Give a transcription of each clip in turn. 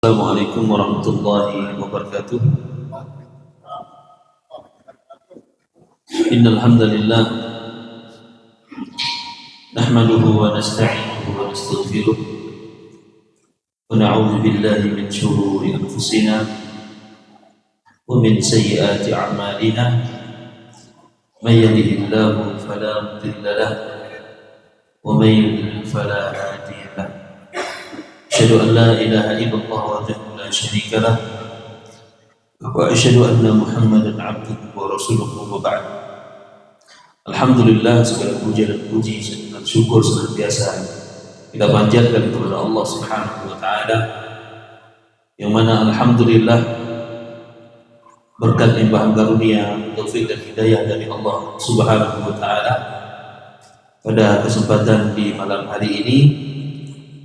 Assalamualaikum warahmatullahi wabarakatuh. Innal hamdalillah nahmaduhu wa nasta'inuhu wa nastaghfiruh wa na'udzu billahi min shururi anfusina wa min sayyiati a'malina. May yahdihillahu fala mudilla lahu wa may yudlil fala hadiya lahu. Asyhadu an la ilaha illallah wahdahu la syarika lah wa asyhadu anna Muhammadan abduhu wa rasuluhu wa ba'd. Alhamdulillah, segala puja dan puji dan syukur senantiasa kita panjatkan kepada Allah Subhanahu wa taala, yang mana alhamdulillah berkat limpahan karunia, taufik dan hidayah dari Allah Subhanahu wa taala, pada kesempatan di malam hari ini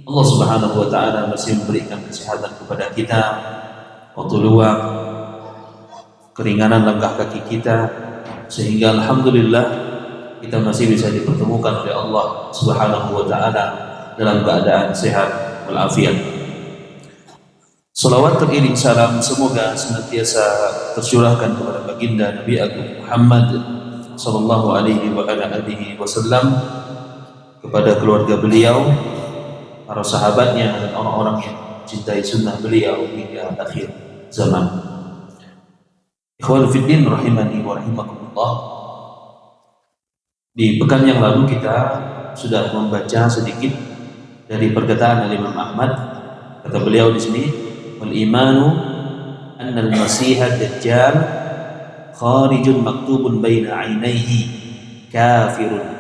Allah Subhanahu wa taala masih memberikan kesehatan kepada kita, waktu luang, keringanan langkah kaki kita, sehingga alhamdulillah kita masih bisa dipertemukan oleh Allah Subhanahu wa taala dalam keadaan sehat walafiat. Salawat teriring salam semoga senantiasa tercurahkan kepada baginda Nabi Agung Muhammad sallallahu alaihi wa ala alihi wasallam, kepada keluarga beliau, para sahabatnya, dan orang-orang yang cintai sunnah beliau hingga akhir zaman. Ikhwan fiddin rahimani wa rahimakumullah. Di pekan yang lalu kita sudah membaca sedikit dari perkataan Imam Ahmad. Kata beliau di sini, wal imanu anna al-masih ad-dajjal kharijun maktubun baina 'ainaihi kafirun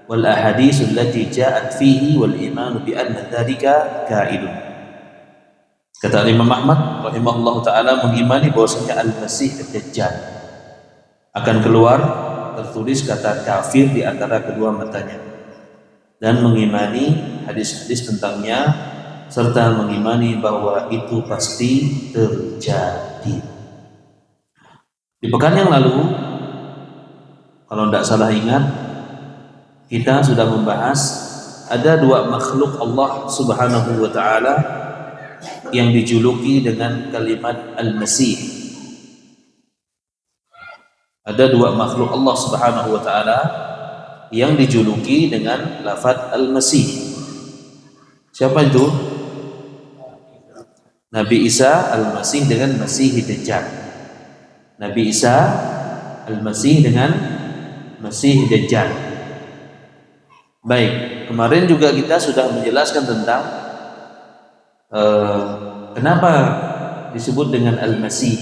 wal ahadits allati ja'at fihi wal iman bi anna dzalika ka'idun. Kata Imam Ahmad rahimahullah taala, mengimani bahwasanya al-masih ad-dajjal akan keluar, tertulis kata kafir di antara kedua matanya, dan mengimani hadis-hadis tentangnya serta mengimani bahwa itu pasti terjadi. Di pekan yang lalu, kalau tidak salah ingat, kita sudah membahas ada dua makhluk Allah Subhanahu wa taala yang dijuluki dengan kalimat Al-Masih. Ada dua makhluk Allah Subhanahu wa taala yang dijuluki dengan lafaz Al-Masih. Siapa itu? Nabi Isa Al-Masih dengan Masih Dajjal. Nabi Isa Al-Masih dengan Masih Dajjal. Baik, kemarin juga kita sudah menjelaskan tentang kenapa disebut dengan Al-Masih.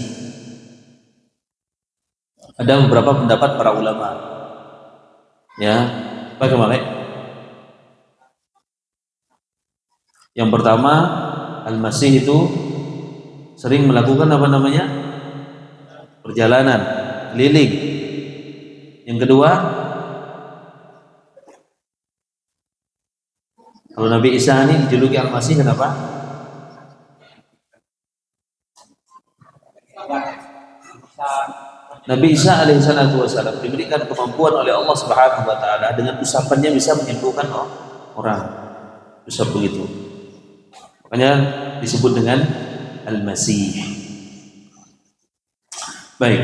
Ada beberapa pendapat para ulama. Ya, apa kemarin? Yang pertama, Al-Masih itu sering melakukan apa namanya? Perjalanan keliling. Yang kedua, kalau Nabi Isa ini dijuluki Al-Masih, kenapa? Nabi Isa alaihissalatu wassalam diberikan kemampuan oleh Allah Subhanahu wa taala, dengan usapannya bisa menyembuhkan orang. Usap begitu. Makanya disebut dengan Al-Masih. Baik.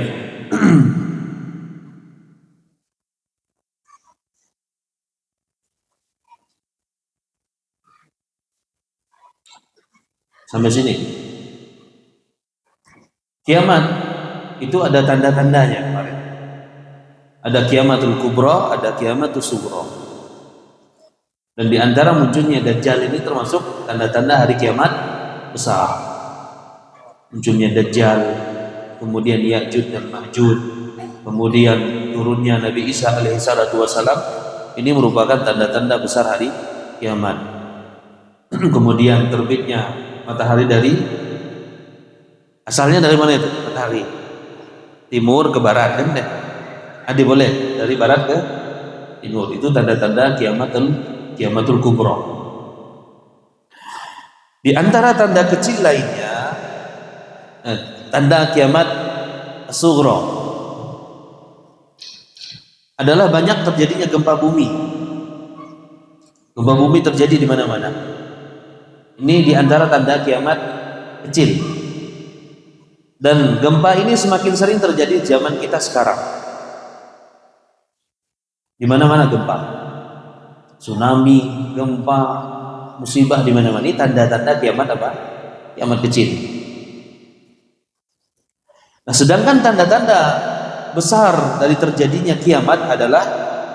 Sampai sini. Kiamat itu ada tanda-tandanya kemarin. Ada kiamatul kubra, ada kiamatul sughra. Dan di antara munculnya Dajjal ini termasuk tanda-tanda hari kiamat besar. Munculnya Dajjal, kemudian Ya'juj dan Ma'juj, kemudian turunnya Nabi Isa alaihissalatu wassalam. Ini merupakan tanda-tanda besar hari kiamat. Kemudian terbitnya matahari dari, asalnya dari mana itu matahari? Timur ke barat, kan? Adi boleh dari barat ke timur. Itu tanda-tanda kiamatul kubra. Di antara tanda kecil lainnya, tanda kiamat sughra adalah banyak terjadinya gempa bumi. Gempa bumi terjadi di mana-mana. Ini di antara tanda kiamat kecil. Dan gempa ini semakin sering terjadi zaman kita sekarang. Di mana-mana gempa, tsunami, gempa, musibah di mana-mana. Ini tanda-tanda kiamat apa? Kiamat kecil. Nah, sedangkan tanda-tanda besar dari terjadinya kiamat adalah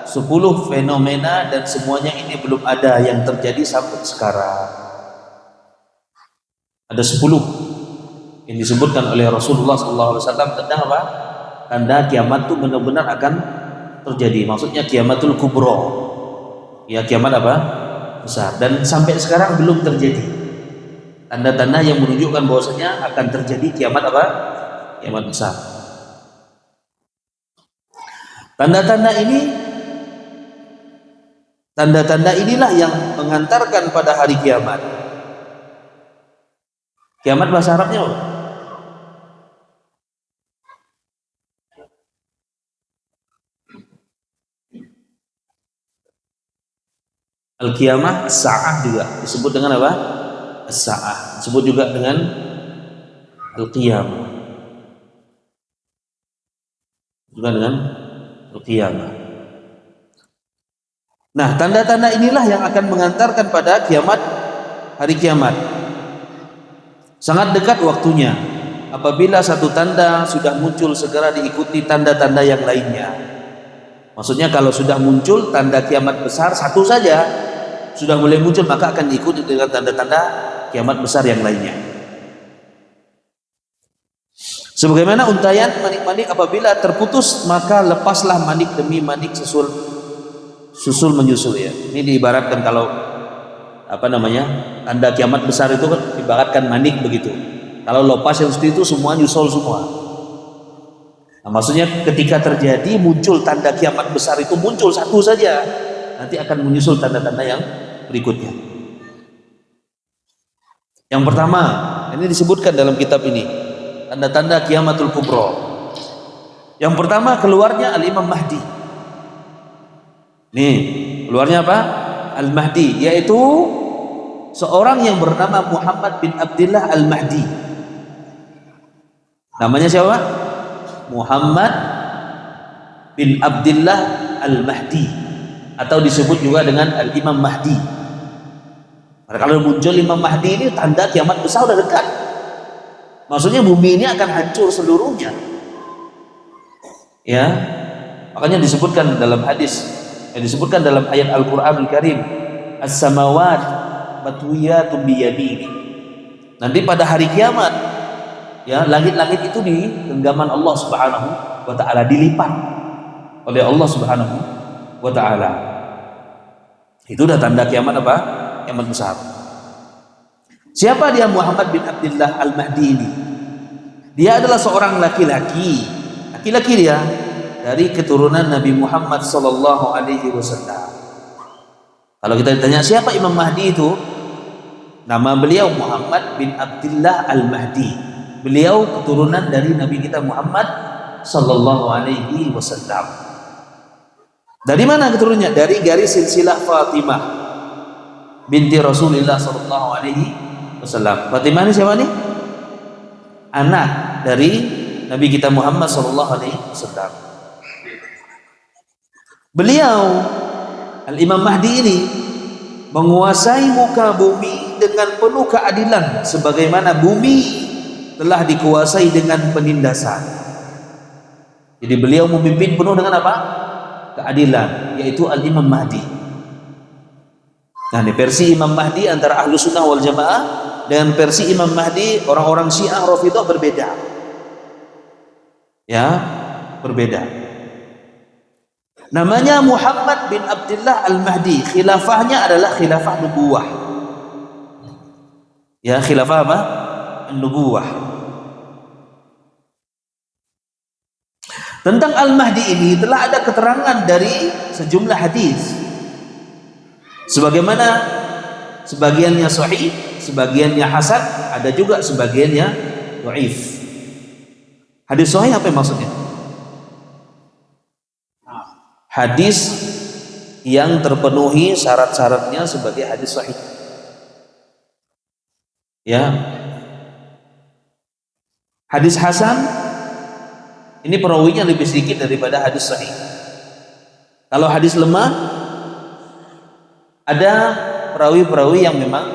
10 fenomena, dan semuanya ini belum ada yang terjadi sampai sekarang. Ada 10 yang disebutkan oleh Rasulullah SAW tentang apa? Tanda kiamat itu benar-benar akan terjadi. Maksudnya kiamatul kubro. Ya, kiamat apa? Besar. Dan sampai sekarang belum terjadi. Tanda-tanda yang menunjukkan bahwasanya akan terjadi kiamat apa? Kiamat besar. Tanda-tanda inilah yang mengantarkan pada hari kiamat. Kiamat bahasa Arabnya apa? Al-Qiyamah, As-Sa'ah juga disebut dengan apa? As-Sa'ah, disebut juga dengan Al-Qiyamah, juga dengan Al-Qiyamah. Nah, tanda-tanda inilah yang akan mengantarkan pada kiamat, hari kiamat. Sangat dekat waktunya. Apabila satu tanda sudah muncul, segera diikuti tanda-tanda yang lainnya. Maksudnya kalau sudah muncul tanda kiamat besar satu saja, sudah mulai muncul, maka akan diikuti dengan tanda-tanda kiamat besar yang lainnya. Sebagaimana untayan manik-manik apabila terputus, maka lepaslah manik demi manik susul menyusul, ya. Ini diibaratkan kalau tanda kiamat besar itu kan ibaratkan manik begitu. Kalau lepas yang seperti itu semua nyusul semua. Nah, maksudnya ketika terjadi muncul tanda kiamat besar itu muncul satu saja, nanti akan menyusul tanda-tanda yang berikutnya. Yang pertama, ini disebutkan dalam kitab ini, tanda-tanda kiamatul kubro. Yang pertama, keluarnya Al-Imam Mahdi. Nih, keluarnya apa? Al-Mahdi, yaitu seorang yang bernama Muhammad bin Abdullah Al-Mahdi. Namanya siapa? Muhammad bin Abdullah Al-Mahdi, atau disebut juga dengan Al-Imam Mahdi. Kalau muncul Imam Mahdi ini tanda kiamat besar sudah dekat. Maksudnya bumi ini akan hancur seluruhnya. Ya, makanya disebutkan dalam hadis, disebutkan dalam ayat Al-Qur'anul Karim, as-samawat matwiyatun biyamini. Nanti pada hari kiamat, ya, langit-langit itu di genggaman Allah Subhanahu wa taala, dilipat oleh Allah Subhanahu wa taala. Itu udah tanda kiamat apa? Kiamat besar. Siapa dia Muhammad bin Abdullah Al-Mahdi ini? Dia adalah seorang laki-laki dia dari keturunan Nabi Muhammad sallallahu alaihi wasallam. Kalau kita ditanya siapa Imam Mahdi itu, nama beliau Muhammad bin Abdullah Al-Mahdi. Beliau keturunan dari Nabi kita Muhammad sallallahu alaihi wasallam. Dari mana keturunannya? Dari garis silsilah Fatimah binti Rasulullah sallallahu alaihi wasallam. Fatimah ini siapa nih? Anak dari Nabi kita Muhammad sallallahu alaihi wasallam. Beliau Al-Imam Mahdi ini menguasai muka bumi dengan penuh keadilan, sebagaimana bumi telah dikuasai dengan penindasan. Jadi beliau memimpin penuh dengan apa? Keadilan, yaitu Al-Imam Mahdi. Nah, ini versi Imam Mahdi antara Ahlu Sunnah wal Jamaah dengan versi Imam Mahdi orang-orang Syiah Rafidhah berbeda. Ya, berbeda. Namanya Muhammad bin Abdullah Al-Mahdi. Khilafahnya adalah khilafah nubuwah. Ya, khilafah apa? Nubuwah. Tentang Al-Mahdi ini telah ada keterangan dari sejumlah hadis. Sebagaimana sebagiannya sahih, sebagiannya hasan, ada juga sebagiannya dhaif. Hadis sahih apa maksudnya? Hadis yang terpenuhi syarat-syaratnya sebagai hadis sahih. Ya. Hadis hasan ini perawinya lebih sedikit daripada hadis sahih. Kalau hadis lemah ada perawi-perawi yang memang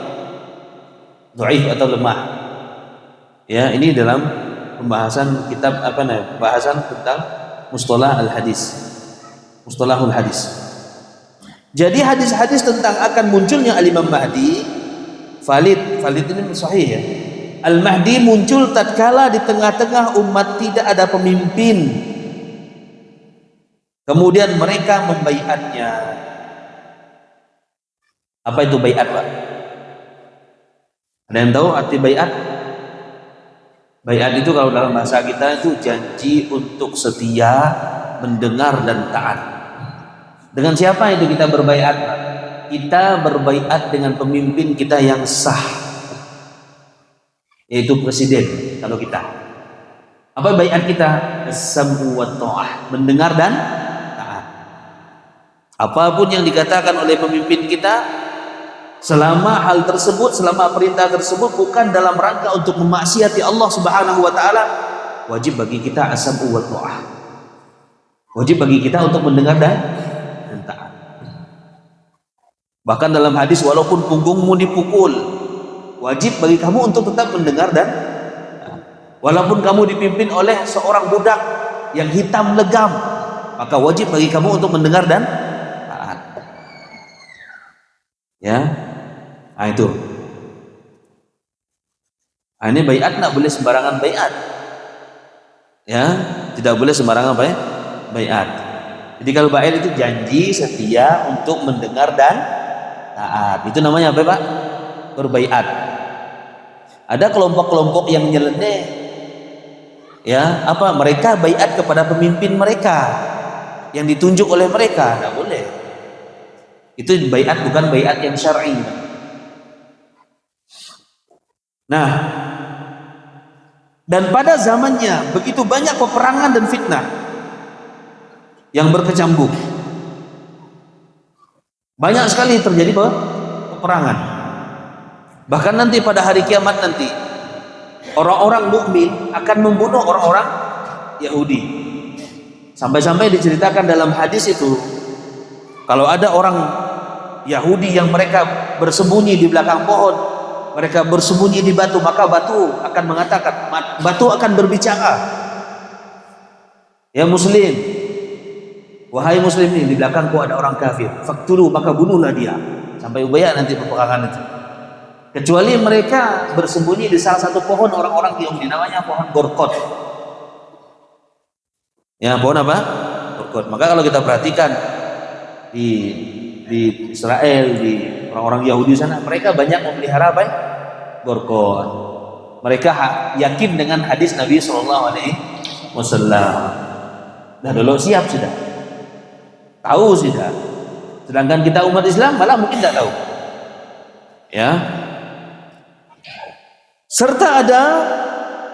dhaif atau lemah. Ya, ini dalam pembahasan kitab pembahasan tentang mustalah al-hadis. Mustalahul hadis. Jadi hadis-hadis tentang akan munculnya Al-Imam Mahdi valid ini sahih ya. Al-Mahdi muncul tatkala di tengah-tengah umat tidak ada pemimpin. Kemudian mereka membaiatnya. Apa itu baiat, Pak? Ada yang tahu arti baiat? Baiat itu kalau dalam bahasa kita itu janji untuk setia, mendengar dan taat. Dengan siapa itu kita berbaiat? Kita berbaiat dengan pemimpin kita yang sah, yaitu presiden. Kalau kita, apa baiat kita? As-sam'u wa ta'ah, mendengar dan taat. Apapun yang dikatakan oleh pemimpin kita, selama hal tersebut, selama perintah tersebut bukan dalam rangka untuk memaksiati Allah Subhanahu wa taala, wajib bagi kita as-sam'u wa ta'ah. Wajib bagi kita untuk mendengar dan taat. Bahkan dalam hadis, walaupun punggungmu dipukul, wajib bagi kamu untuk tetap mendengar dan taat. Walaupun kamu dipimpin oleh seorang budak yang hitam legam, maka wajib bagi kamu untuk mendengar dan taat. Ya, nah itu. Nah, ini baiat nggak boleh sembarangan baiat. Ya, tidak boleh sembarangan baiat. Jadi kalau baiat itu janji setia untuk mendengar dan taat. Itu namanya apa, Pak? Berbaiat. Ada kelompok-kelompok yang nyeleneh. Ya, apa? Mereka baiat kepada pemimpin mereka yang ditunjuk oleh mereka. Nggak boleh. Itu baiat bukan baiat yang syar'i. Nah, dan pada zamannya begitu banyak peperangan dan fitnah yang berkecambuk. Banyak sekali terjadi peperangan. Bahkan nanti pada hari kiamat nanti orang-orang mukmin akan membunuh orang-orang Yahudi. Sampai-sampai diceritakan dalam hadis itu, kalau ada orang Yahudi yang mereka bersembunyi di belakang pohon, mereka bersembunyi di batu, maka batu akan mengatakan, batu akan berbicara, ya muslim, wahai muslim ini, di belakangku ada orang kafir, faktulu, maka bunuhlah dia. Sampai ubaya nanti peperangan itu. Kecuali mereka bersembunyi di salah satu pohon orang-orang Yahudi, namanya pohon Gorkot. Ya, pohon apa? Gorkot. Maka kalau kita perhatikan di Israel, di orang-orang Yahudi sana, mereka banyak memelihara apa? Gorkot. Mereka yakin dengan hadis Nabi SAW. Dah dulu siap sudah, tahu sudah. Sedangkan kita umat Islam malah mungkin tidak tahu. Ya. Serta ada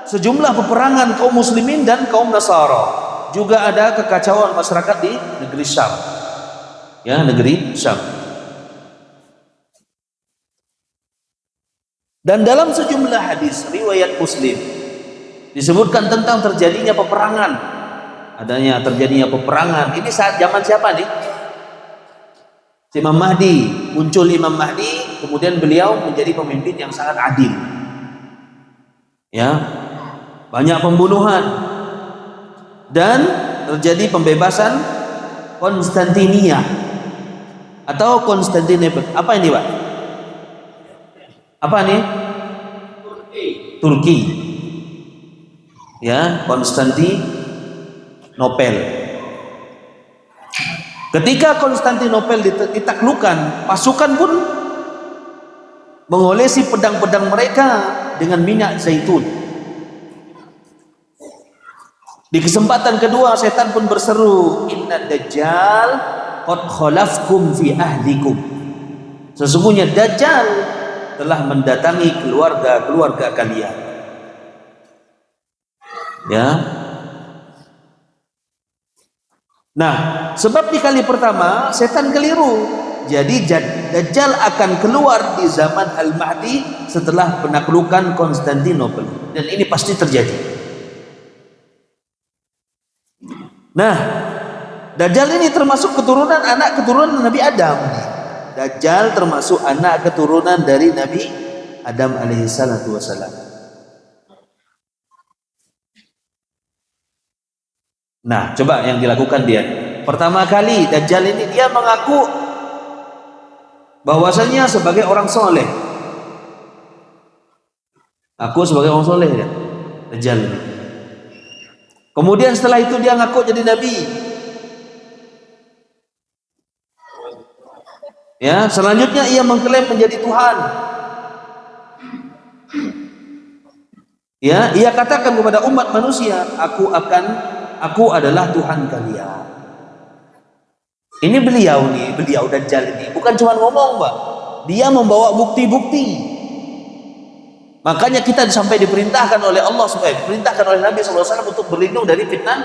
sejumlah peperangan kaum muslimin dan kaum Nasara. Juga ada kekacauan masyarakat di negeri Syam. Ya, negeri Syam. Dan dalam sejumlah hadis riwayat Muslim disebutkan tentang terjadinya peperangan. Terjadinya peperangan. Ini saat zaman siapa nih? Imam Mahdi. Muncul Imam Mahdi, kemudian beliau menjadi pemimpin yang sangat adil. Ya. Banyak pembunuhan dan terjadi pembebasan Konstantinia atau Konstantinopel. Apa ini, Pak? Apa nih? Turki. Ya, Konstantinopel. Ketika Konstantinopel ditaklukkan, pasukan pun mengolesi pedang-pedang mereka dengan minyak zaitun. Di kesempatan kedua, setan pun berseru, "Inna Dajjal qad khalafkum fi ahlikum." Sesungguhnya Dajjal telah mendatangi keluarga-keluarga kalian. Ya. Nah, sebab di kali pertama setan keliru. Jadi Dajjal akan keluar di zaman Al-Mahdi setelah penaklukan Konstantinopel. Dan ini pasti terjadi. Nah, Dajjal ini termasuk anak keturunan Nabi Adam. Dajjal termasuk anak keturunan dari Nabi Adam alaihi salatu wasalam. Nah, coba yang dilakukan dia. Pertama kali Dajjal ini dia mengaku bahwasanya sebagai orang soleh. Aku sebagai orang soleh ya, Dajjal ini. Kemudian setelah itu dia ngaku jadi nabi. Ya, selanjutnya ia mengklaim menjadi Tuhan. Ya, ia katakan kepada umat manusia, aku adalah Tuhan kalian. Ini beliau Dajjal ini bukan cuma ngomong, Pak. Dia membawa bukti-bukti. Makanya kita sampai diperintahkan oleh Allah, diperintahkan oleh Nabi SAW untuk berlindung dari fitnah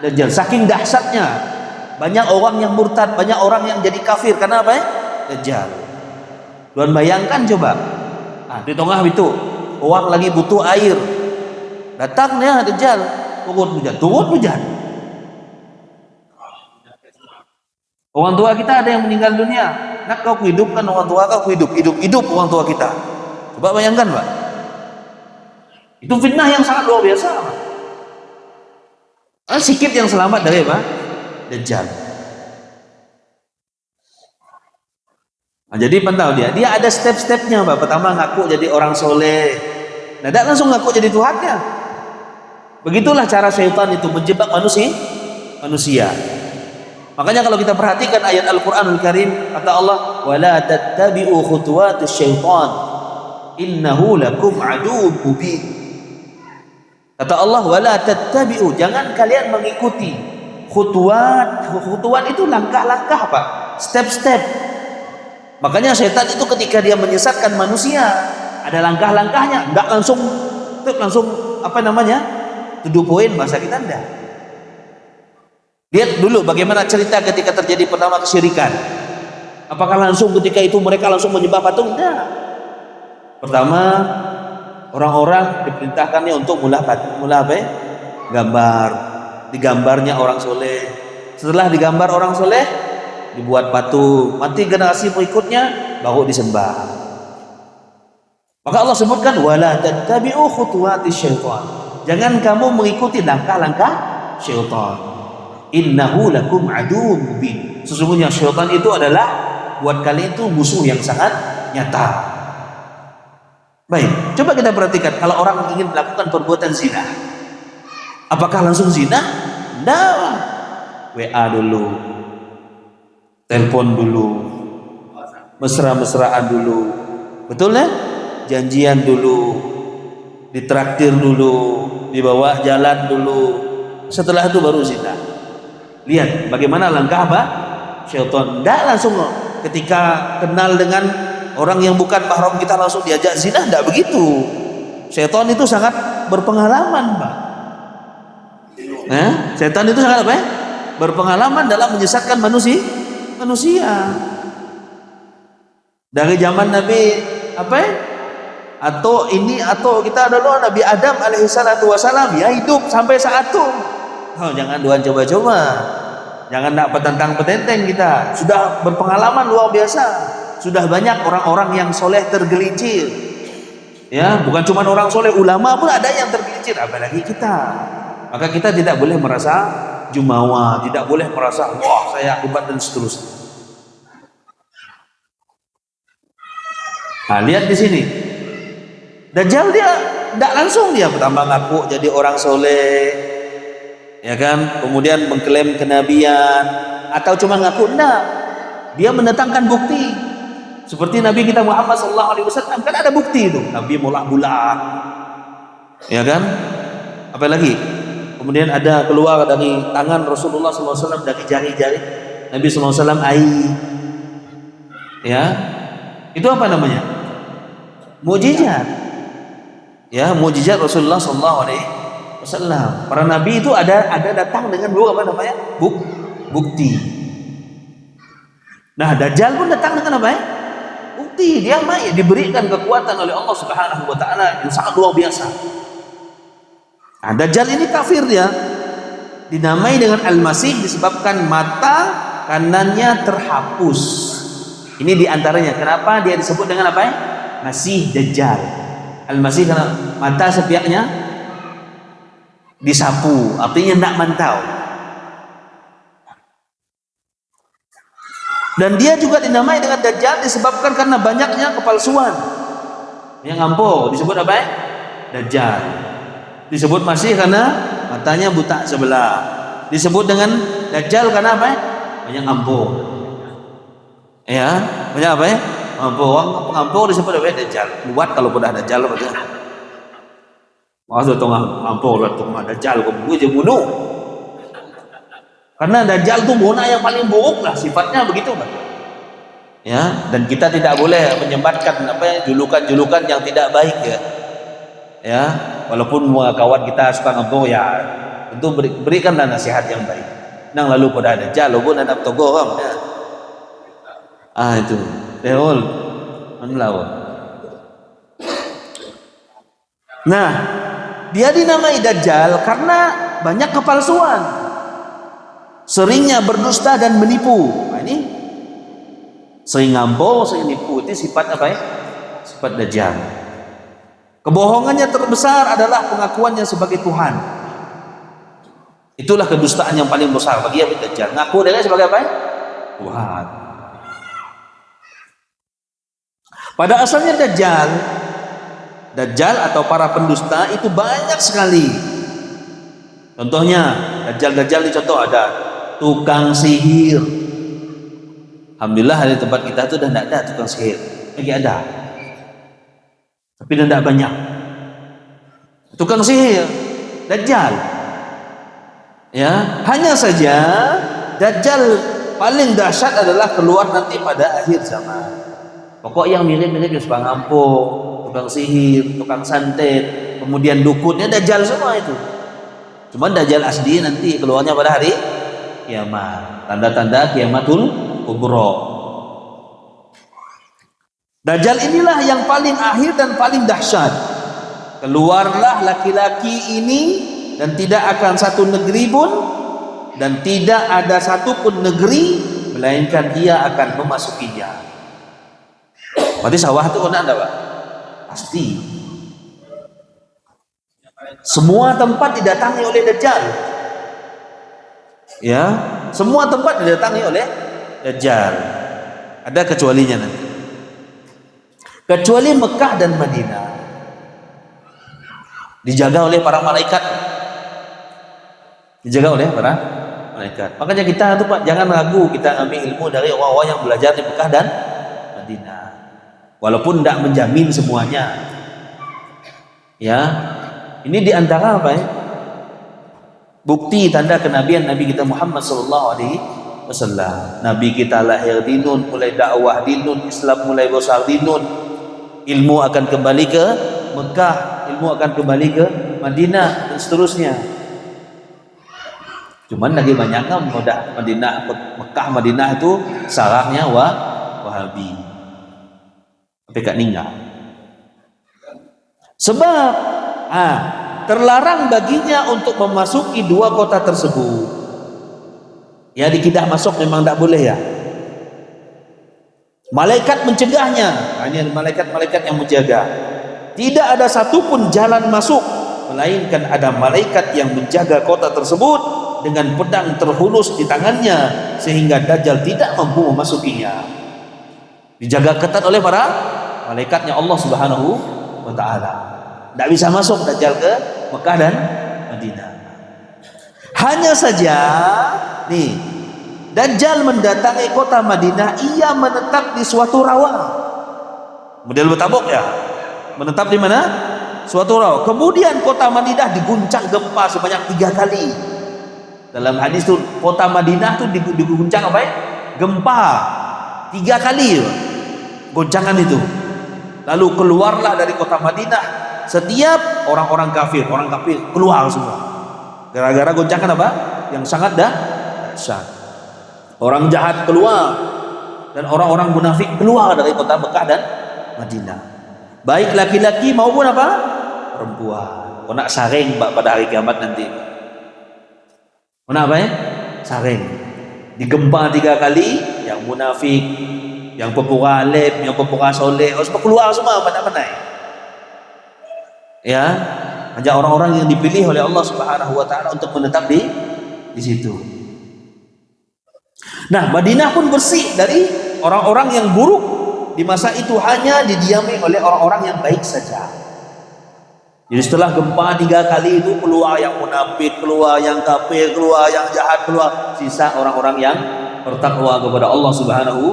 Dajjal. Saking dahsyatnya, banyak orang yang murtad, banyak orang yang jadi kafir karena apa ya? Dajjal. Tuan bayangkan coba, di tengah itu orang lagi butuh air, datangnya Dajjal, turun hujan. Orang tua kita ada yang meninggal dunia, nak kau hidupkan orang tua kau hidup orang tua kita. Coba bayangkan, Pak. Itu fitnah yang sangat luar biasa. Sikit yang selamat dari apa? Dajjal. Nah, jadi pantau dia ada step-stepnya, Pak. Pertama ngaku jadi orang soleh. Nah, tidak langsung ngaku jadi Tuhannya. Begitulah cara syaitan itu menjebak manusia. Makanya kalau kita perhatikan ayat Al-Qur'anul Karim, kata Allah, "Wala tattabi'u khutuwatis syaitan, innahu lakum aduwwun mubin." Kata Allah, "Wala tattabi'u," jangan kalian mengikuti khutuwat. Khutuwat itu langkah-langkah, Pak. Step-step. Makanya setan itu ketika dia menyesatkan manusia, ada langkah-langkahnya, enggak langsung apa namanya? To the point, bahasa kita enggak. Lihat dulu bagaimana cerita ketika terjadi pertama kesyirikan. Apakah langsung ketika itu mereka langsung menyembah patung? Enggak. Pertama, orang-orang diperintahkannya untuk mula apa ya? Gambar. Digambarnya orang soleh. Setelah digambar orang soleh, dibuat patung. Nanti generasi berikutnya baru disembah. Maka Allah sebutkan, wala tattabi'u khutuwatis syaitan. Jangan kamu mengikuti langkah-langkah syaitan. Innahu lakum aduwwun mubin. Sesungguhnya syaitan itu adalah buat kalian itu musuh yang sangat nyata. Baik, coba kita perhatikan kalau orang ingin melakukan perbuatan zina, apakah langsung zina? Tidak. WA dulu, telepon dulu, mesra-mesraan dulu, betul ya? Janjian dulu, ditraktir dulu, dibawa jalan dulu, setelah itu baru zina. Lihat bagaimana langkah apa? Syaitan. Tidak langsung ketika kenal dengan orang yang bukan mahram kita langsung diajak zina, tidak begitu. Syaitan itu sangat berpengalaman, Pak. Syaitan itu sangat apa ya? Berpengalaman dalam menyesatkan manusia. Dari zaman Nabi apa ya? Atau kita dulu Nabi Adam alaihissalatu wassalam ya hidup sampai saat itu. Oh, jangan Tuhan coba-coba. Jangan nak petentang-petenteng kita. Sudah berpengalaman luar biasa. Sudah banyak orang-orang yang soleh tergelincir. Ya, bukan cuma orang soleh, ulama pun ada yang tergelincir, apalagi kita. Maka kita tidak boleh merasa jumawa, tidak boleh merasa wah saya hebat dan seterusnya. Nah, lihat di sini. Dajjal dia tidak langsung dia pertama ngaku jadi orang soleh, ya kan? Kemudian mengklaim kenabian atau cuma ngaku, enggak. Dia mendatangkan bukti. Seperti Nabi kita Muhammad SAW kan ada bukti itu. Nabi mulak-bulak, ya kan? Apalagi kemudian ada keluar dari tangan Rasulullah SAW, dari jari-jari Nabi SAW air. Ya, itu apa namanya? Mukjizat. Ya, mukjizat Rasulullah SAW. Para nabi itu ada datang dengan apa namanya? Bukti. Nah, Dajjal pun datang dengan apa ya? Bukti. Dia diberikan kekuatan oleh Allah Subhanahu wa taala yang sangat luar biasa. Nah, Dajjal ini kafir dia. dinamai dengan Al-Masih disebabkan mata kanannya terhapus. Ini diantaranya kenapa dia disebut dengan apa ya? Masih Dajjal. Al-Masih karena mata sepihaknya disapu, artinya tidak mantau. Dan dia juga dinamai dengan Dajjal disebabkan karena banyaknya kepalsuan. Yang ngampo disebut apa ya? Dajjal. Disebut Masih karena matanya buta sebelah. Disebut dengan Dajjal karena apa ya? Banyak ngampo. Ya, banyak apa ya? Ngampo. Orang pengampo disebut apa ya? Dajjal. Buat kalau sudah Dajjal apa ya? Maksud tong ngampo lah tong Dajjal kok gue je bunuh. Karena Dajjal itu bona yang paling buruk lah, sifatnya begitu kan. Ya, dan kita tidak boleh menyebarkan apa ya, julukan-julukan yang tidak baik ya. Ya, walaupun kawan kita suka ngebor ya, tentu berikanlah nasihat yang baik. Nang lalu pada Dajjal logo nanap togo orang ya. Itu. Deol menlawan. Nah, dia dinamai Dajjal karena banyak kepalsuan. Seringnya berdusta dan menipu. Nah, ini sering ngampo, sering nipu. Itu sifat apa ya? Sifat Dajjal. Kebohongannya terbesar adalah pengakuannya sebagai Tuhan. Itulah kedustaan yang paling besar bagi Dajjal. Ngaku dia sebagai apa ya? Tuhan. Pada asalnya Dajjal atau para pendusta itu banyak sekali. Contohnya Dajjal di contoh ada tukang sihir. Alhamdulillah di tempat kita itu dah tidak ada tukang sihir. Lagi ada, tapi tidak banyak. Tukang sihir Dajjal. Ya, hanya saja Dajjal paling dahsyat adalah keluar nanti pada akhir zaman. Pokok yang mirip-mirip suka ngampo, tukang sihir, tukang santet, kemudian dukunnya Dajjal semua itu. Cuman Dajjal asli nanti keluarnya pada hari kiamat. Tanda-tanda kiamatul kubro. Dajjal inilah yang paling akhir dan paling dahsyat. Keluarlah laki-laki ini dan tidak akan satu negeri pun dan tidak ada satupun negeri melainkan ia akan memasukinya. Berarti sawah itu kena ada Pak? Pasti. Semua tempat didatangi oleh Dajjal. Ya, semua tempat didatangi oleh Dajjal. Ada kecualinya nanti. Kecuali Mekah dan Madinah. Dijaga oleh para malaikat. Dijaga oleh para malaikat. Makanya kita tuh Pak, jangan ragu kita ambil ilmu dari orang-orang yang belajar di Mekah dan Madinah. Walaupun tidak menjamin semuanya. Ya. Ini diantara apa ya? Bukti tanda kenabian Nabi kita Muhammad SAW. Nabi kita lahir di Nun, mulai dakwah di Nun, Islam mulai besar di Nun. Ilmu akan kembali ke Mekah, ilmu akan kembali ke Madinah dan seterusnya. Cuman lagi banyak kan mudah Mekah Madinah itu sarangnya Wahabi. Tapi kak ninggal. Sebab terlarang baginya untuk memasuki dua kota tersebut. Ya, dikidah masuk memang tidak boleh ya. Malaikat mencegahnya. Ini malaikat-malaikat yang menjaga. Tidak ada satupun jalan masuk, melainkan ada malaikat yang menjaga kota tersebut dengan pedang terhunus di tangannya sehingga Dajjal tidak mampu memasukinya. Dijaga ketat oleh para malaikatnya Allah Subhanahu wa taala. Tidak bisa masuk Dajjal ke Mekah dan Madinah. Hanya saja nih, Dajjal mendatangi kota Madinah, ia menetap di suatu rawa. Model bertabuk ya. Menetap di mana? Suatu rawa. Kemudian kota Madinah diguncang gempa sebanyak 3 kali. Dalam hadis itu kota Madinah itu diguncang apa ya? Gempa 3 kali goncangan itu. Lalu keluarlah dari kota Madinah setiap orang kafir keluar semua. Gara-gara goncangan apa? Yang sangat dahsyat. Orang jahat keluar dan orang-orang munafik keluar dari kota Mekah dan Madinah. Baik laki-laki maupun apa? Perempuan. Kau nak saring pada hari kiamat nanti. Mana apa ya? Saring. Digempa 3 kali, yang munafik, yang pepura alim, yang pepura soleh, harus keluar semua mana-mana. Ya, hanya orang-orang yang dipilih oleh Allah Subhanahu wa taala untuk menetap di situ. Nah, Madinah pun bersih dari orang-orang yang buruk di masa itu, hanya didiami oleh orang-orang yang baik saja. Jadi setelah gempa 3 kali itu, keluar yang munafik, keluar yang kafir, keluar yang jahat, keluar sisa orang-orang yang bertakwa kepada Allah Subhanahu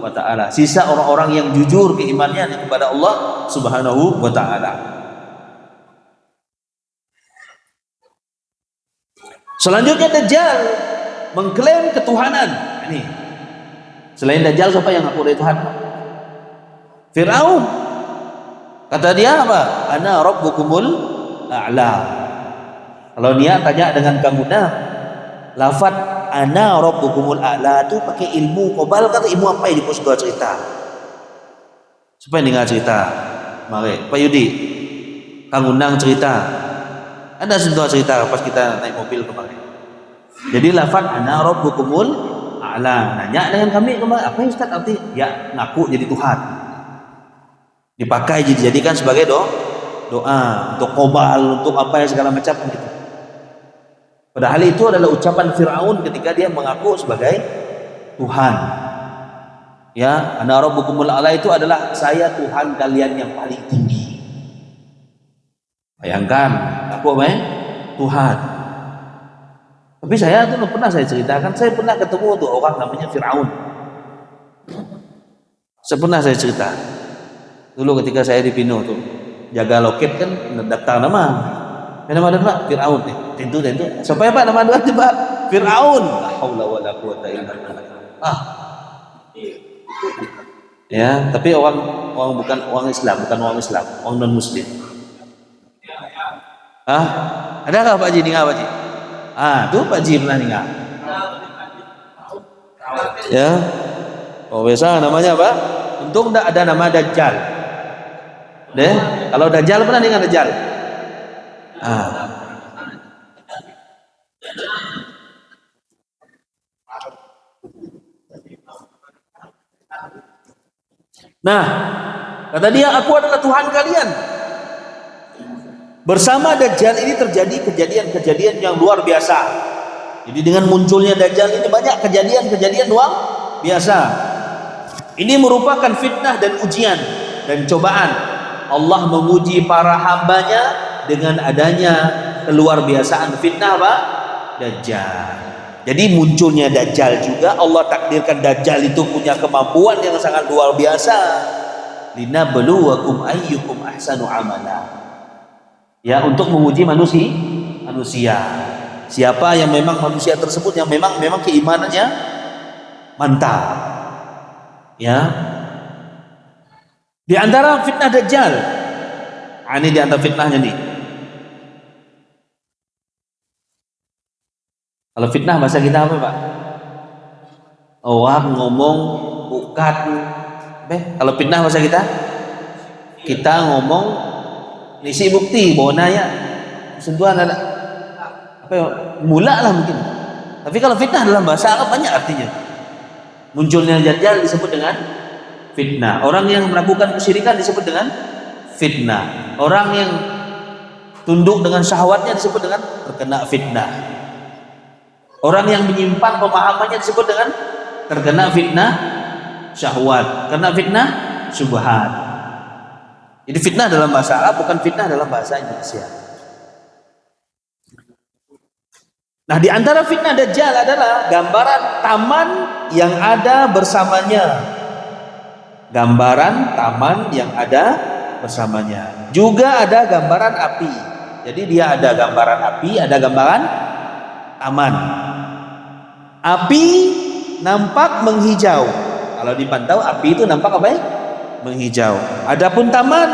wa taala. Sisa orang-orang yang jujur keimanannya kepada Allah Subhanahu wa taala. Selanjutnya Dajjal mengklaim ketuhanan. Ini selain Dajjal siapa yang ngaku dari Tuhan? Fir'aun. Kata dia apa? Ana rabbukumul a'la. Kalau dia tanya dengan kamu dah, lafaz ana rabbukumul a'la itu pakai ilmu kobal, kata ilmu apa yang dipus dua cerita. Supaya dengar cerita. Mari Pak Yudi, Kang Undang cerita. Ada sebuah cerita pas kita naik mobil kemarin. Jadi lafaz ana rabbukumul a'la. Nanya dengan kami kemarin, apa yang Ustaz arti? Ya, ngaku jadi Tuhan. Dipakai dijadikan sebagai doa untuk kobal, untuk apa yang segala macam gitu. Padahal itu adalah ucapan Fir'aun ketika dia mengaku sebagai Tuhan. Ya, ana rabbukumul a'la itu adalah saya Tuhan kalian yang paling tinggi. Bayangkan, aku apa ya? Tuhan. Tapi saya tuh pernah saya ceritakan, saya pernah ketemu tuh orang namanya Fir'aun. Saya cerita. Dulu ketika saya di Pino tuh, jaga loket kan daftar nama. Nama ada Pak Fir'aun nih. Tentu. Siapa ya Pak nama dia Pak? Fir'aun. La haula wala quwata illa billah. Ya, tapi orang bukan orang Islam, orang non muslim. Ada nggak Pak Ji dengar Pak Ji? Tuh Pak Ji pernah dengar. Ya. Oh, biasa namanya apa? Untung enggak ada nama Dajjal. Deh, kalau Dajjal pernah dengar Dajjal? Nah, kata dia, aku adalah Tuhan kalian. Bersama Dajjal ini terjadi kejadian-kejadian yang luar biasa. Jadi dengan munculnya Dajjal ini banyak kejadian-kejadian luar biasa. Ini merupakan fitnah dan ujian dan cobaan. Allah menguji para hambanya dengan adanya keluar biasaan fitnah apa? Dajjal. Jadi munculnya Dajjal juga Allah takdirkan Dajjal itu punya kemampuan yang sangat luar biasa. Linabluwakum ayyukum ahsanu amala. Ya, untuk menguji manusia. Siapa yang memang manusia tersebut yang memang keimanannya mantap. Ya. Di antara fitnah Dajjal. Ini di antara fitnahnya nih. Kalau fitnah bahasa kita apa Pak? Orang ngomong bukan. Kalau fitnah bahasa kita ngomong isi bukti, bawa naya sentuhan ada apa ya, mula lah mungkin. Tapi kalau fitnah dalam bahasa Arab banyak artinya. Munculnya Dajjal disebut dengan fitnah. Orang yang melakukan kesyirikan disebut dengan fitnah. Orang yang tunduk dengan syahwatnya disebut dengan terkena fitnah. Orang yang menyimpan pemahamannya disebut dengan terkena fitnah syahwat, kena fitnah syubhat. Jadi fitnah dalam bahasa Arab bukan fitnah dalam bahasa Indonesia. Nah, di antara fitnah Dajjal adalah gambaran taman yang ada bersamanya. Gambaran taman yang ada bersamanya. Juga ada gambaran api. Jadi dia ada gambaran api, ada gambaran taman. Api nampak menghijau. Kalau dipantau api itu nampak apa ya? Menghijau. Adapun taman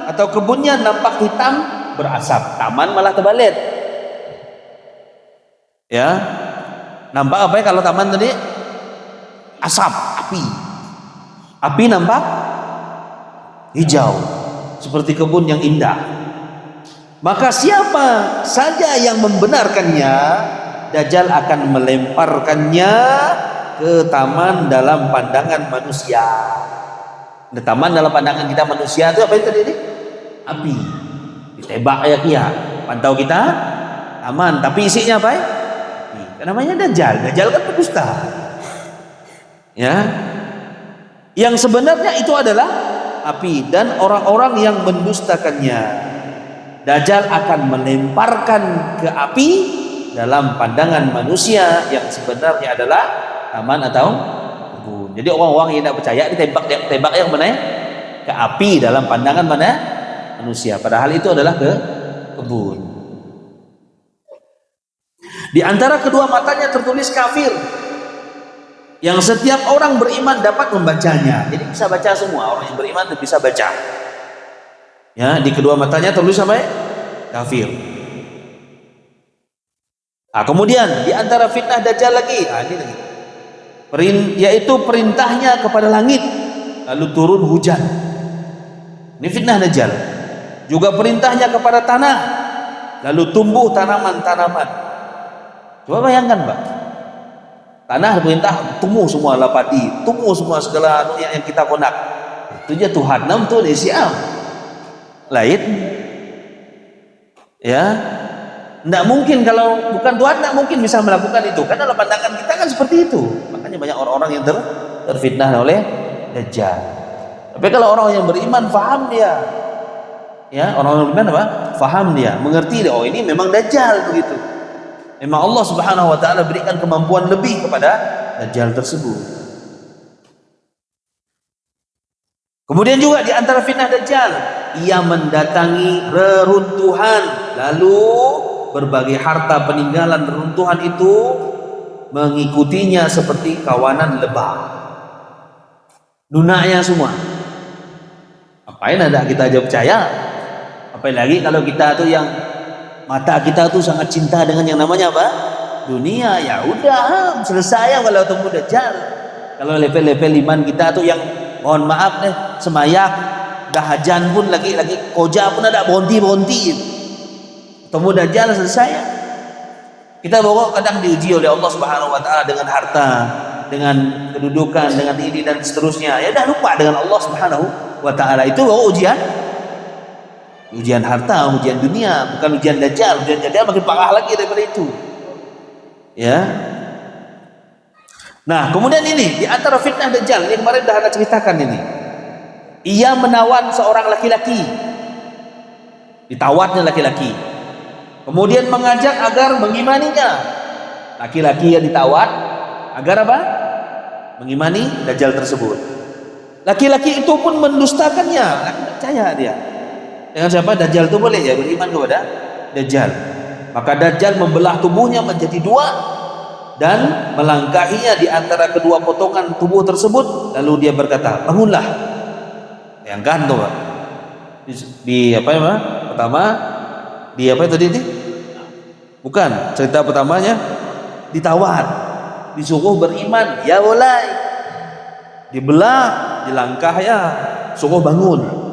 atau kebunnya nampak hitam berasap. Taman malah terbalik. Ya. Nampak apa ya kalau taman tadi? Asap, api. Api nampak hijau. Seperti kebun yang indah. Maka siapa saja yang membenarkannya, Dajjal akan melemparkannya ke taman dalam pandangan manusia. Taman dalam pandangan kita manusia itu apa itu tadi? Api. Ditembak ya kia. Pantau kita aman, tapi isinya apa? Api. Namanya Dajjal. Dajjal kan pendusta. Ya. Yang sebenarnya itu adalah api dan orang-orang yang mendustakannya. Dajjal akan melemparkan ke api dalam pandangan manusia yang sebenarnya adalah taman atau kebun. Jadi orang-orang yang tidak percaya ditembak yang mana? Ke api dalam pandangan mana? Manusia. Padahal itu adalah ke kebun. Di antara kedua matanya tertulis kafir, yang setiap orang beriman dapat membacanya. Jadi bisa baca semua, orang yang beriman bisa baca. Ya, di kedua matanya tertulis apa? Kafir. Kemudian di antara fitnah Dajjal lagi, ini lagi. Yaitu perintahnya kepada langit lalu turun hujan. Ini fitnah Dajjal. Juga perintahnya kepada tanah lalu tumbuh tanaman-tanaman. Coba bayangkan, Pak. Tanah perintah tumbuh semua padi, tumbuh semua segala yang kita konak. Itu aja Tuhan nam tu di siam. Lain. Ya. Tidak mungkin, kalau bukan Tuhan tidak mungkin bisa melakukan itu. Karena dalam pandangan kita kan seperti itu. Makanya banyak orang-orang yang terfitnah oleh Dajjal. Tapi kalau orang yang beriman faham dia. Ya, orang yang beriman apa? Faham dia, mengerti dia. Oh, ini memang Dajjal begitu. Memang Allah Subhanahu wa taala berikan kemampuan lebih kepada Dajjal tersebut. Kemudian juga di antara fitnah Dajjal, ia mendatangi reruntuhan, lalu berbagai harta peninggalan reruntuhan itu mengikutinya seperti kawanan lebah. Lunaknya semua. Apain ada kita aja percaya? Apalagi kalau kita tuh yang mata kita tuh sangat cinta dengan yang namanya apa? Dunia. Ya udah, selesai kalau temu Dajjal. Kalau level-level iman kita tuh yang mohon maaf deh, semayak, dahajan pun lagi koja pun ada bonti-bonti. Temu Dajjal selesai. Kita bawa kadang diuji oleh Allah Subhanahu wa taala dengan harta, dengan kedudukan, dengan ini dan seterusnya. Ya dah lupa dengan Allah Subhanahu wa taala. Itu bawa ujian. Ujian harta, ujian dunia, bukan ujian Dajjal. Ujian Dajjal makin parah lagi daripada itu. Ya. Nah, kemudian ini di antara fitnah Dajjal yang kemarin dah Anda ceritakan ini. Ia menawan seorang laki-laki. Ditawatnya laki-laki. Kemudian mengajak agar mengimaninya. Laki-laki yang ditawat agar apa? Mengimani Dajjal tersebut. Laki-laki itu pun mendustakannya. Laki percaya dia. Dengan siapa? Dajjal itu boleh ya beriman kepada Dajjal. Maka Dajjal membelah tubuhnya menjadi dua dan melangkahinya di antara kedua potongan tubuh tersebut. Lalu dia berkata, bangunlah. Bayangkan tuh, Pak. Di apa ya? Pertama di apa tadi ini? Bukan, cerita pertamanya ditawat, disuruh beriman, ya mulai. Dibelah, dilangkah ya, suruh bangun.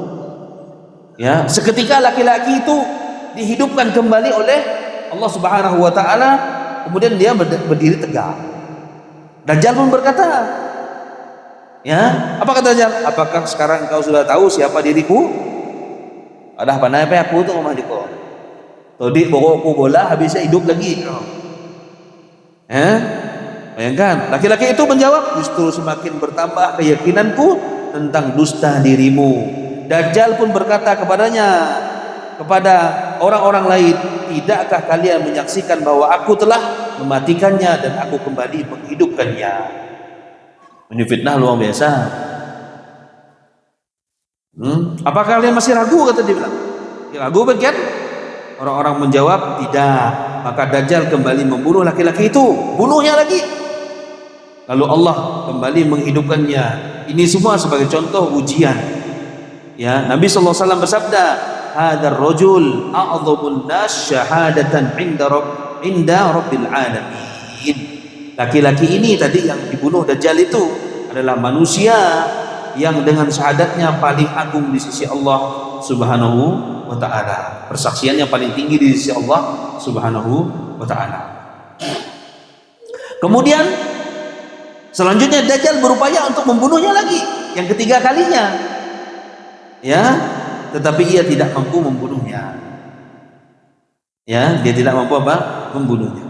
Ya, seketika laki-laki itu dihidupkan kembali oleh Allah Subhanahu wa taala, kemudian dia berdiri tegak. Dajjal pun berkata, ya, apa kata Dajjal? Apakah sekarang kau sudah tahu siapa diriku? Ada pandai apa aku tuh rumah diko. Tadi bokokku bola habisnya hidup lagi. Bayangkan, laki-laki itu menjawab, justru semakin bertambah keyakinanku tentang dusta dirimu. Dajjal pun berkata kepadanya, kepada orang-orang lain, tidakkah kalian menyaksikan bahwa aku telah mematikannya dan aku kembali menghidupkannya? Ini fitnah luar biasa. Apakah kalian masih ragu? Kata dia bilang. Ragu bagian? Orang-orang menjawab tidak. Maka Dajjal kembali membunuh laki-laki itu, bunuhnya lagi. Lalu Allah kembali menghidupkannya. Ini semua sebagai contoh ujian. Ya, Nabi sallallahu alaihi wasallam bersabda, "Hadzal rajul a'dhamun nas syahadatan 'inda rabbil alamin." Laki-laki ini tadi yang dibunuh Dajjal itu adalah manusia yang dengan syahadatnya paling agung di sisi Allah Subhanahu wa ta'ala. Persaksiannya paling tinggi di sisi Allah Subhanahu wa ta'ala. Kemudian selanjutnya Dajjal berupaya untuk membunuhnya lagi, yang ketiga kalinya, ya, tetapi ia tidak mampu membunuhnya. Ya, dia tidak mampu apa? Membunuhnya.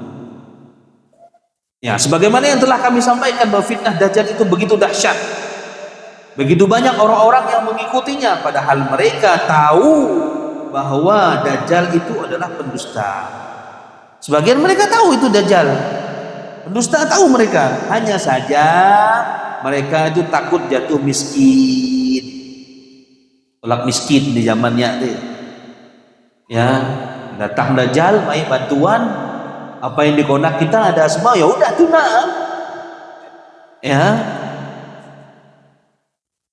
Ya, sebagaimana yang telah kami sampaikan bahwa fitnah Dajjal itu begitu dahsyat. Begitu banyak orang-orang yang mengikutinya, padahal mereka tahu bahwa Dajjal itu adalah pendusta. Sebagian mereka tahu itu Dajjal pendusta, tahu mereka. Hanya saja mereka itu takut jatuh miskin, tolak miskin di zamannya itu. Ya, datang Dajjal, mai bantuan, apa yang di konak kita ada semua, ya udah tunang. Ya,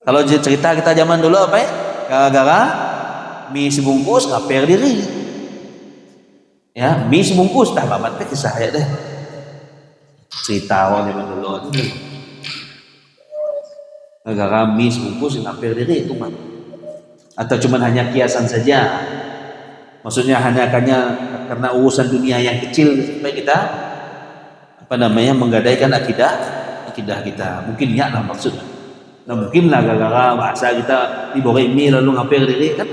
kalau cerita kita zaman dulu apa ya, gara-gara mie sebungkus ngaper diri, ya, mie sebungkus dah babat teh kisah ya deh, cerita orang zaman dulu itu gara-gara mie sebungkus ngaper diri itu mah, atau cuman hanya kiasan saja, maksudnya hanya karena urusan dunia yang kecil supaya kita apa namanya menggadaikan akidah kita, mungkin ya lah maksudnya. Nah mungkin lah gara-gara bahasa kita diboreng mie lalu ngaper diri kan,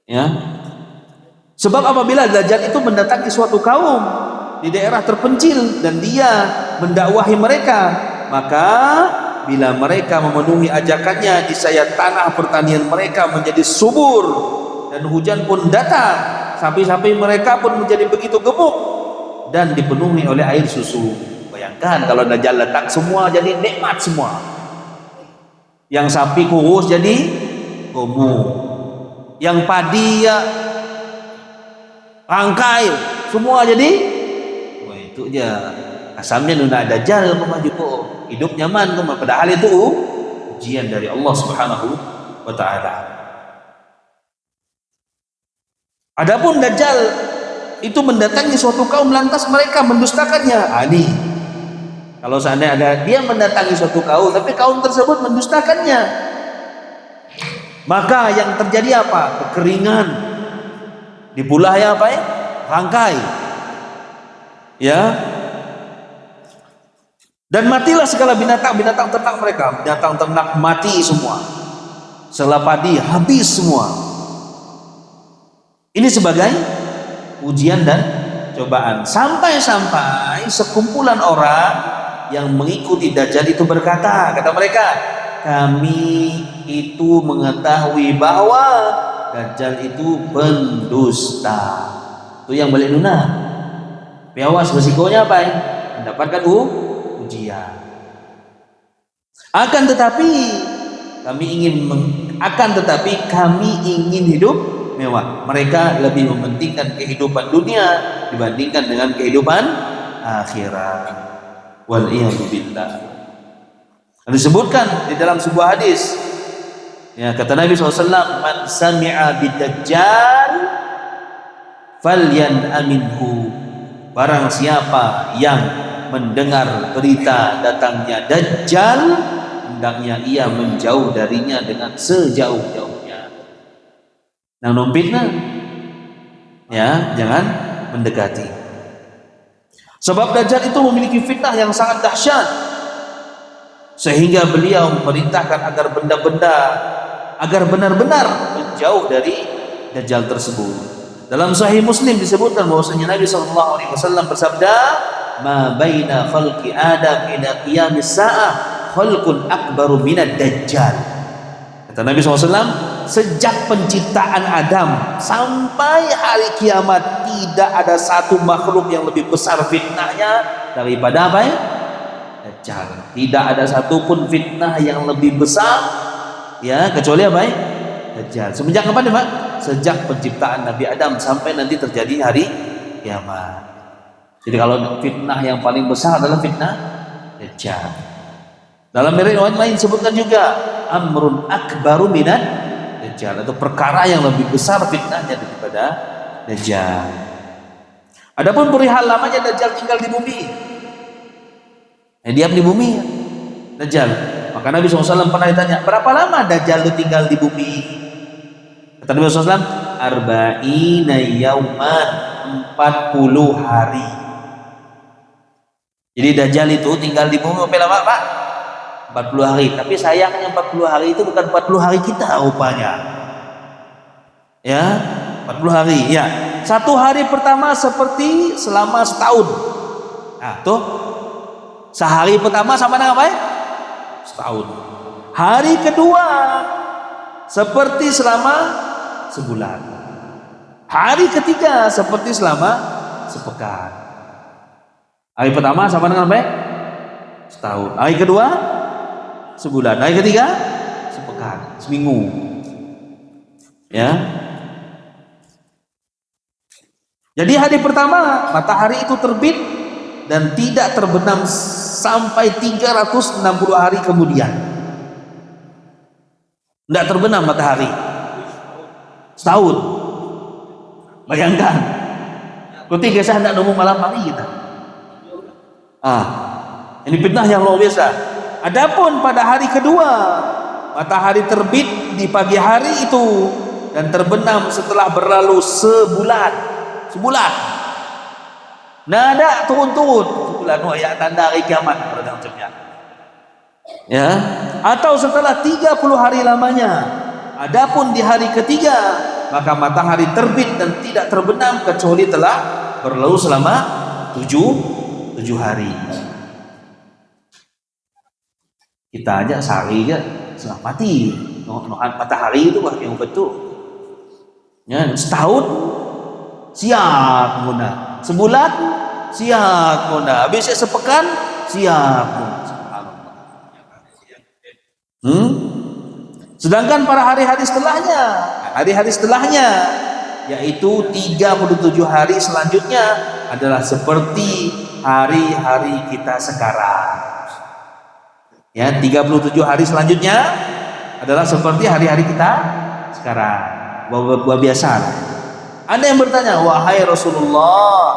ya. Sebab apabila Dajjal itu mendatangi suatu kaum di daerah terpencil dan dia mendakwahi mereka, maka bila mereka memenuhi ajakannya, niscaya tanah pertanian mereka menjadi subur dan hujan pun datang, sapi-sapi mereka pun menjadi begitu gemuk dan dipenuhi oleh air susu. Bayangkan kalau Dajjal datang, semua jadi nikmat semua. Yang sapi kurus jadi gemuk, yang padi ya rangkai semua jadi, wah itu aja asamnya nuna Dajjal maju kok hidup nyaman kok, padahal itu ujian dari Allah Subhanahu wa taala. Adapun Dajjal itu mendatangi suatu kaum lantas mereka mendustakannya. Ini kalau seandainya ada dia mendatangi suatu kaum tapi kaum tersebut mendustakannya, maka yang terjadi apa? Kekeringan, dipulai apa ya? Rangkai, ya. Dan matilah segala binatang ternak mereka, binatang ternak mati semua, segala padi habis semua. Ini sebagai ujian dan cobaan, sampai-sampai sekumpulan orang yang mengikuti Dajjal itu berkata, kata mereka, kami itu mengetahui bahwa Dajjal itu pendusta. Itu yang balik luna. Awas resikonya apa ya? Mendapatkan ujian. Akan tetapi kami ingin hidup mewah. Mereka lebih mementingkan kehidupan dunia dibandingkan dengan kehidupan akhirat. Wal iyadu billah. Disebutkan di dalam sebuah hadis, ya, kata Nabi SAW, man sami'a bid-dajjal falyan aminhu. Barang siapa yang mendengar berita datangnya Dajjal, hendaknya ia menjauh darinya dengan sejauh-jauhnya. Nah, numpitna, ya, jangan mendekati. Sebab Dajjal itu memiliki fitnah yang sangat dahsyat, sehingga beliau memerintahkan agar benar-benar menjauh dari Dajjal tersebut. Dalam Sahih Muslim disebutkan bahwasanya Nabi SAW bersabda, "Ma baina khalqi Adam ila qiyamis sa'ah khalqun akbaru minad Dajjal." Kata Nabi SAW, sejak penciptaan Adam sampai hari kiamat tidak ada satu makhluk yang lebih besar fitnahnya daripada apa ya? Dajjal. Tidak ada satupun fitnah yang lebih besar, ya, kecuali apa ya? Dajjal. Semenjak kapan ya, Pak? Sejak penciptaan Nabi Adam sampai nanti terjadi hari kiamat. Jadi kalau fitnah yang paling besar adalah fitnah Dajjal. Dalam riwayat lain disebutkan juga amrun akbaru minad Dajjal, atau perkara yang lebih besar fitnahnya daripada Dajjal. Adapun perihal lamanya Dajjal tinggal di bumi, diam di bumi Dajjal. Maka Nabi SAW pernah ditanya, berapa lama Dajjal itu tinggal di bumi? Kata Nabi SAW, arba'ina yauman, 40 hari. Jadi Dajjal itu tinggal di bumi berapa lama, Pak? 40 hari. Tapi sayangnya 40 hari itu bukan 40 hari kita rupanya. Ya, 40 hari. Ya, satu hari pertama seperti selama setahun. Nah, tuh sehari pertama sama dengan apa ya? Setahun. Hari kedua seperti selama sebulan. Hari ketiga seperti selama sepekan. Hari pertama sama dengan apa? Setahun. Hari kedua sebulan. Hari ketiga sepekan, seminggu. Ya. Jadi hari pertama matahari itu terbit dan tidak terbenam sampai 360 hari kemudian. Tidak terbenam matahari. Setahun. Bayangkan. Ketika saya hendak nunggu malam hari kita. Ini fitnah yang luar biasa. Adapun pada hari kedua, matahari terbit di pagi hari itu dan terbenam setelah berlalu sebulan. Nada turun-turun sebulan. Wah, ya tanda hari kiamat pada macamnya. Ya, atau setelah 30 hari lamanya. Adapun di hari ketiga, maka matahari terbit dan tidak terbenam kecuali telah berlalu selama 7 hari. Kita aja sehari aja setengah mati. Matahari itu yang betul. Ya, setahun siap guna, sebulan siap guna, habis sepekan siap guna. Sedangkan para hari-hari setelahnya, yaitu 37 hari selanjutnya adalah seperti hari-hari kita sekarang. Ya, 37 hari selanjutnya adalah seperti hari-hari kita sekarang. Luar biasa. Ada yang bertanya, wahai Rasulullah,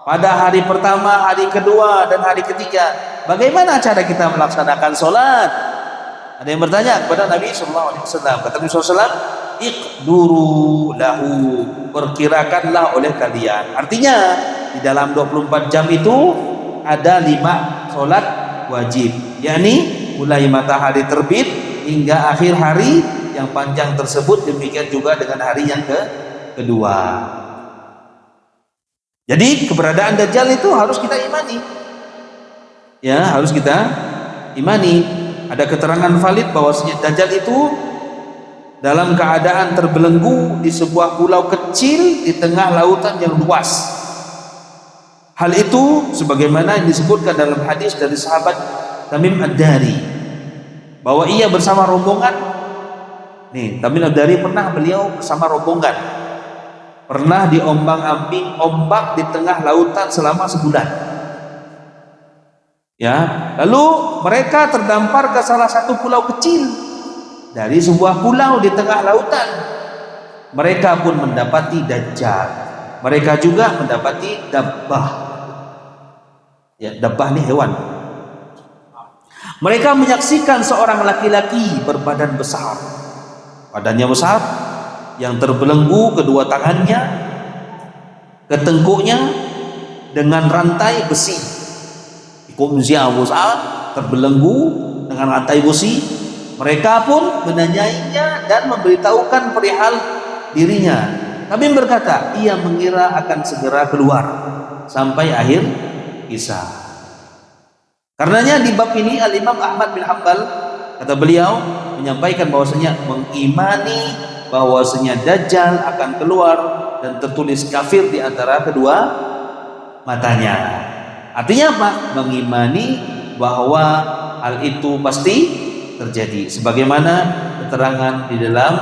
pada hari pertama, hari kedua, dan hari ketiga, bagaimana cara kita melaksanakan sholat? Ada yang bertanya kepada Nabi SAW. Kata Nabi SAW, iqduru lahu, perkirakanlah oleh kalian. Artinya di dalam 24 jam itu ada 5 sholat wajib, yakni mulai matahari terbit hingga akhir hari yang panjang tersebut. Demikian juga dengan hari yang kedua. Jadi keberadaan Dajjal itu harus kita imani. Ya, harus kita imani. Ada keterangan valid bahwasanya Dajjal itu dalam keadaan terbelenggu di sebuah pulau kecil di tengah lautan yang luas. Hal itu sebagaimana yang disebutkan dalam hadis dari sahabat Tamim Ad-Dari, bahwa ia bersama rombongan. Tamim Ad-Dari pernah beliau bersama rombongan pernah diombang-ambing ombak di tengah lautan selama sebulan. Ya, lalu mereka terdampar ke salah satu pulau kecil dari sebuah pulau di tengah lautan. Mereka pun mendapati Dajjal. Mereka juga mendapati dabbah. Ya, dabbah ini hewan. Mereka menyaksikan seorang laki-laki berbadan besar, badannya besar, yang terbelenggu kedua tangannya, ketengkuknya dengan rantai besi. Terbelenggu dengan rantai besi. Mereka pun menanyainya dan memberitahukan perihal dirinya. Kami berkata, ia mengira akan segera keluar sampai akhir kisah. Karenanya di bab ini Al-Imam Ahmad bin Hanbal, kata beliau, menyampaikan bahwasanya mengimani bahwasanya Dajjal akan keluar dan tertulis kafir di antara kedua matanya. Artinya apa? Mengimani bahwa hal itu pasti terjadi, sebagaimana keterangan di dalam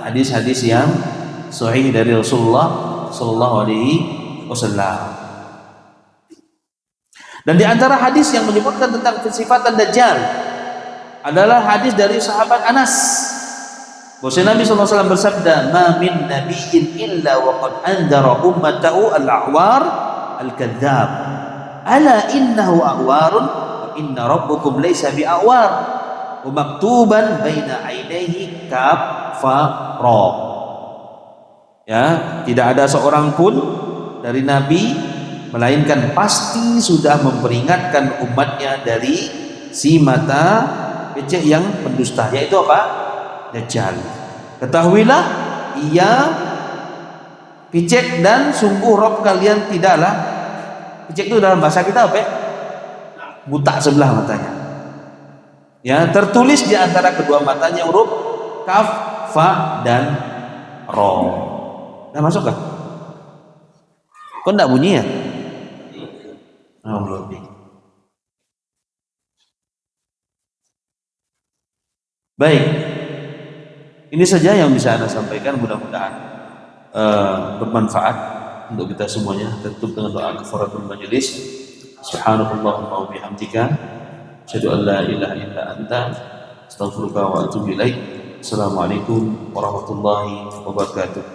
hadis-hadis yang sahih dari Rasulullah Sallallahu Alaihi Wasallam. Dan di antara hadis yang menyebutkan tentang kesifatan Dajjal adalah hadis dari sahabat Anas, bahwa Nabi SAW bersabda, "Ma min nabiyyin illa wa qad anzara ummatahu al-a'war al-kadzdzab. Ala innahu a'warun wa inna rabbukum laysa bi'a'war wa maktuban baina ainaihi kafara." Ya, tidak ada seorang pun dari nabi melainkan pasti sudah memperingatkan umatnya dari si mata pecek yang pendusta, yaitu apa? Dajjal. Ketahuilah ia picek dan sungguh Rob kalian tidaklah. Picek itu dalam bahasa kita apa ya? Buta sebelah matanya. Ya, tertulis di antara kedua matanya huruf kaf, fa dan ro. Nah, masuk kah? Kok enggak bunyi ya? Oh, belum. Baik. Ini saja yang bisa Anda sampaikan, mudah-mudahan bermanfaat untuk kita semuanya. Tutup dengan doa kafaratul majelis. Subhanallahumma wa bihamdika asyhadu an la ilaha illa anta astaghfiruka wa atubu ilaik. Assalamualaikum warahmatullahi wabarakatuh.